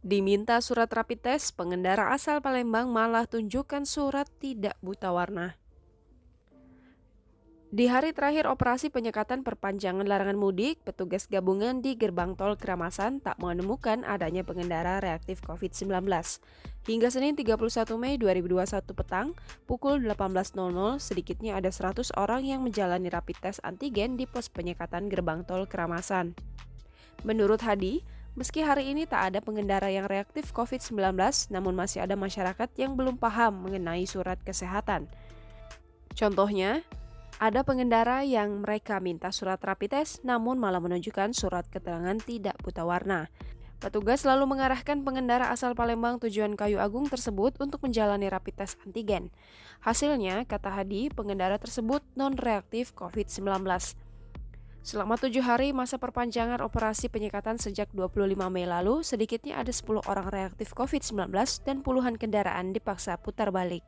Diminta surat rapid test, pengendara asal Palembang malah tunjukkan surat tidak buta warna. Di hari terakhir operasi penyekatan perpanjangan larangan mudik, petugas gabungan di gerbang tol Keramasan tak menemukan adanya pengendara reaktif COVID-19. Hingga Senin 31 Mei 2021 petang, pukul 18.00, sedikitnya ada 100 orang yang menjalani rapid test antigen di pos penyekatan gerbang tol Keramasan. Menurut Hadi, meski hari ini tak ada pengendara yang reaktif COVID-19, namun masih ada masyarakat yang belum paham mengenai surat kesehatan. Contohnya, ada pengendara yang mereka minta surat rapid test namun malah menunjukkan surat keterangan tidak buta warna. Petugas selalu mengarahkan pengendara asal Palembang tujuan Kayu Agung tersebut untuk menjalani rapid test antigen. Hasilnya, kata Hadi, pengendara tersebut non-reaktif COVID-19. Selama 7 hari masa perpanjangan operasi penyekatan sejak 25 Mei lalu, sedikitnya ada 10 orang reaktif COVID-19 dan puluhan kendaraan dipaksa putar balik.